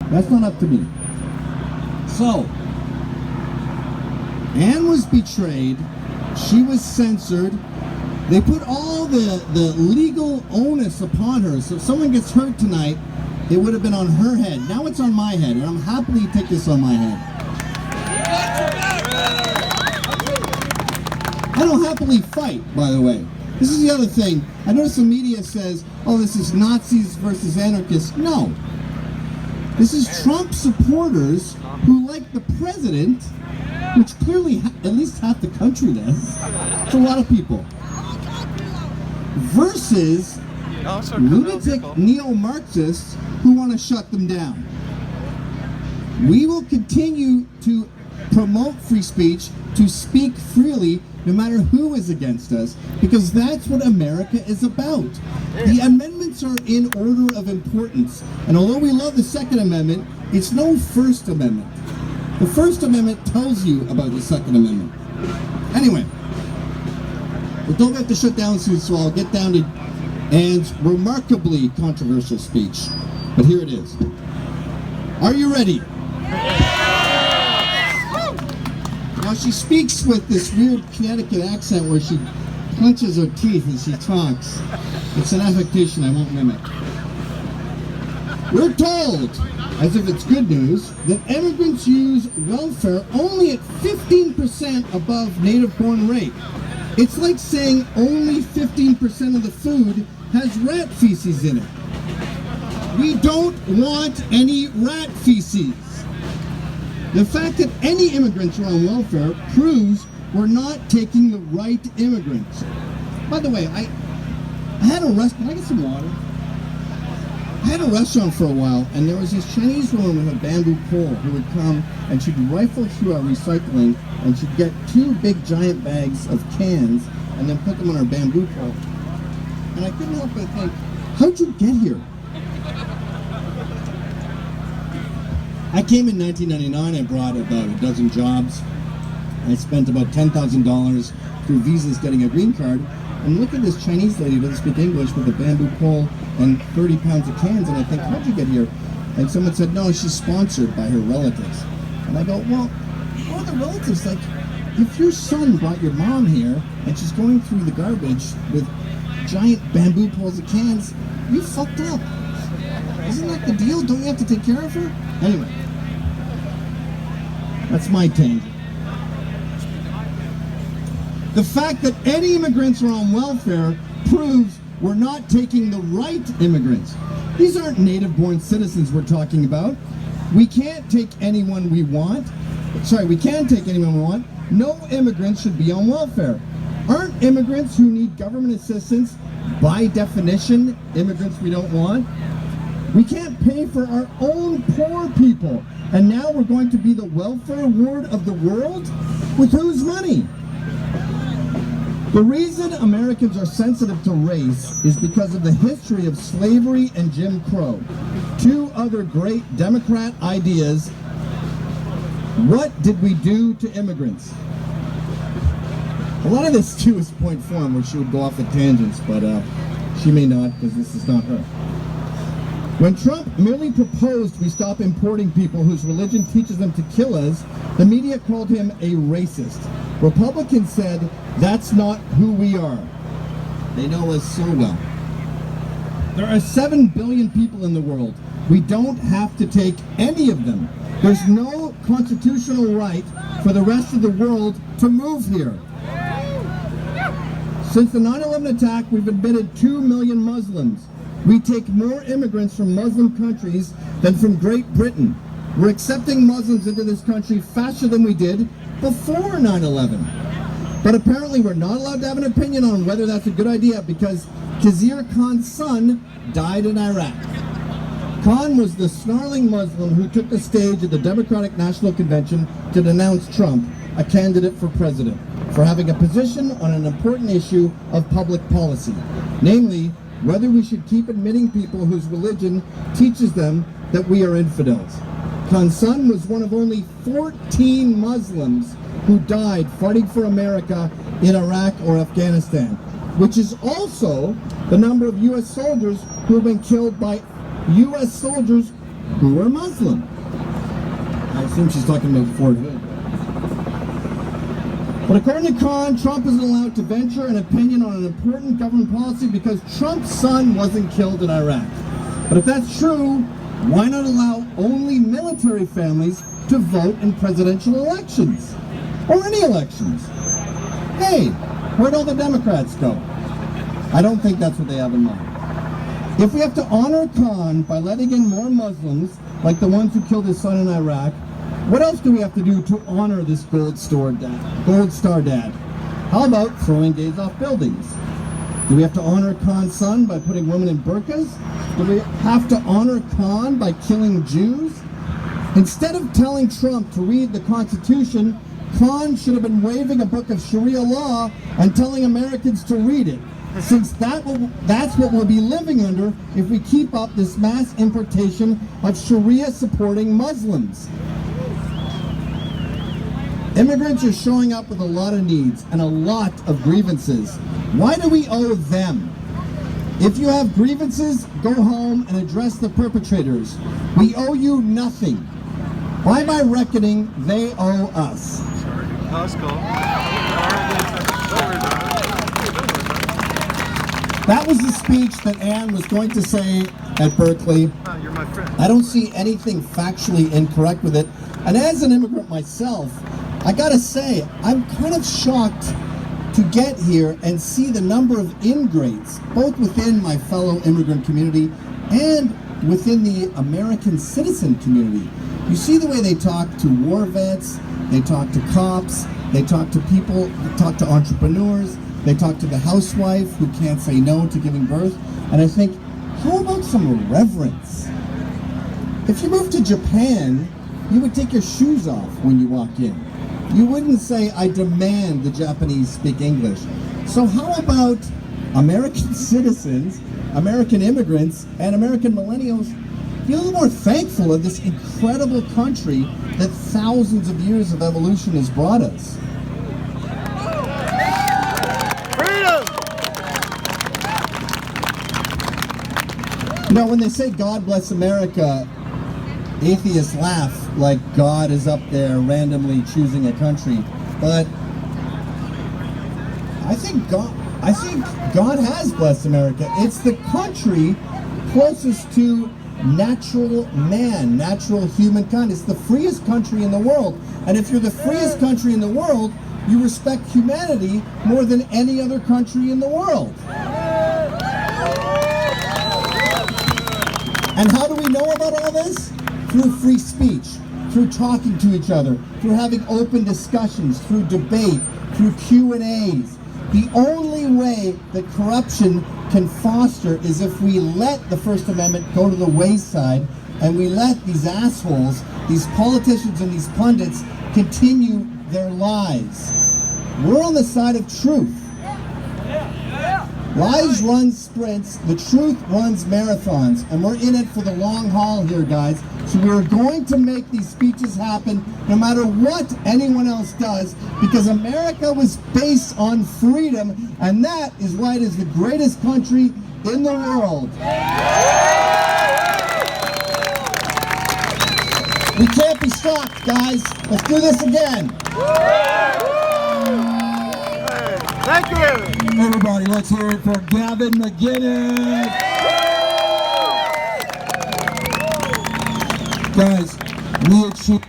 That's not up to me. So, Ann was betrayed. She was censored. They put all the legal onus upon her. So if someone gets hurt tonight, it would have been on her head. Now it's on my head, and I'm happily take this on my head. I don't happily fight, by the way. This is the other thing. I notice the media says, oh, this is Nazis versus anarchists. No. This is Trump supporters who like the president, which clearly at least half the country does. It's a lot of people. Versus lunatic neo-Marxists who want to shut them down. We will continue to promote free speech, to speak freely, no matter who is against us, because that's what America is about. The amendments are in order of importance, and although we love the Second Amendment, it's no First Amendment. The First Amendment tells you about the Second Amendment. Anyway, we don't have to shut down soon, so I'll get down to Ann's remarkably controversial speech. But here it is. Are you ready? Now she speaks with this weird Connecticut accent where she clenches her teeth as she talks. It's an affectation I won't mimic. We're told, as if it's good news, that immigrants use welfare only at 15% above native-born rate. It's like saying only 15% of the food has rat feces in it. We don't want any rat feces. The fact that any immigrants are on welfare proves we're not taking the right immigrants. By the way, I had a restaurant. Can I get some water? I had a restaurant for a while, and there was this Chinese woman with a bamboo pole who would come, and she'd rifle through our recycling, and she'd get 2 big giant bags of cans, and then put them on her bamboo pole. And I couldn't help but think, how'd you get here? I came in 1999, I brought about a dozen jobs. I spent about $10,000 through visas getting a green card. And look at this Chinese lady who doesn't speak English with a bamboo pole and 30 pounds of cans. And I think, how'd you get here? And someone said, no, she's sponsored by her relatives. And I go, well, what are the relatives? Like, if your son brought your mom here and she's going through the garbage with giant bamboo poles of cans, you fucked up. Isn't that the deal? Don't you have to take care of her? Anyway, that's my tangent. The fact that any immigrants are on welfare proves we're not taking the right immigrants. These aren't native-born citizens we're talking about. We can't take anyone we want. We can take anyone we want. No immigrants should be on welfare. Aren't immigrants who need government assistance, by definition, immigrants we don't want? We can't pay for our own poor people. And now we're going to be the welfare ward of the world? With whose money? The reason Americans are sensitive to race is because of the history of slavery and Jim Crow. 2 other great Democrat ideas. What did we do to immigrants? A lot of this too is point form where she would go off at tangents, but she may not, because this is not her. When Trump merely proposed we stop importing people whose religion teaches them to kill us, the media called him a racist. Republicans said, that's not who we are. They know us so well. There are 7 billion people in the world. We don't have to take any of them. There's no constitutional right for the rest of the world to move here. Since the 9/11 attack, we've admitted 2 million Muslims. We take more immigrants from Muslim countries than from Great Britain. We're accepting Muslims into this country faster than we did before 9/11. But apparently we're not allowed to have an opinion on whether that's a good idea because Khizr Khan's son died in Iraq. Khan was the snarling Muslim who took the stage at the Democratic National Convention to denounce Trump, a candidate for president, for having a position on an important issue of public policy, namely whether we should keep admitting people whose religion teaches them that we are infidels. Khan's son was one of only 14 Muslims who died fighting for America in Iraq or Afghanistan, which is also the number of U.S. soldiers who have been killed by U.S. soldiers who were Muslim. I assume she's talking about Fort Hood. But according to Khan, Trump isn't allowed to venture an opinion on an important government policy because Trump's son wasn't killed in Iraq. But if that's true, why not allow only military families to vote in presidential elections? Or any elections? Hey, where'd all the Democrats go? I don't think that's what they have in mind. If we have to honor Khan by letting in more Muslims, like the ones who killed his son in Iraq, what else do we have to do to honor this Gold Star dad? How about throwing gays off buildings? Do we have to honor Khan's son by putting women in burqas? Do we have to honor Khan by killing Jews? Instead of telling Trump to read the Constitution, Khan should have been waving a book of Sharia law and telling Americans to read it, since that's what we'll be living under if we keep up this mass importation of Sharia-supporting Muslims. Immigrants are showing up with a lot of needs and a lot of grievances. Why do we owe them? If you have grievances, go home and address the perpetrators. We owe you nothing. By my reckoning, they owe us. That's cool. That was the speech that Ann was going to say at Berkeley. You're my friend. I don't see anything factually incorrect with it. And as an immigrant myself, I gotta say, I'm kind of shocked to get here and see the number of ingrates, both within my fellow immigrant community and within the American citizen community. You see the way they talk to war vets, they talk to cops, they talk to people, they talk to entrepreneurs, they talk to the housewife who can't say no to giving birth. And I think, how about some reverence? If you moved to Japan, you would take your shoes off when you walk in. You wouldn't say, I demand the Japanese speak English. So how about American citizens, American immigrants, and American millennials be a little more thankful of this incredible country that thousands of years of evolution has brought us? Freedom! You know, when they say God bless America, atheists laugh like God is up there randomly choosing a country. But I think God has blessed America. It's the country closest to natural man, natural humankind. It's the freest country in the world. And if you're the freest country in the world, you respect humanity more than any other country in the world. And how do we know about all this? Through free speech, through talking to each other, through having open discussions, through debate, through Q&As. The only way that corruption can foster is if we let the First Amendment go to the wayside and we let these assholes, these politicians and these pundits continue their lies. We're on the side of truth. Lies run sprints, the truth runs marathons, and we're in it for the long haul here, guys. So we're going to make these speeches happen no matter what anyone else does, because America was based on freedom, and that is why it is the greatest country in the world. We can't be stopped, guys. Let's do this again. Thank you! Everybody, let's hear it for Gavin McInnes. Guys, we achieved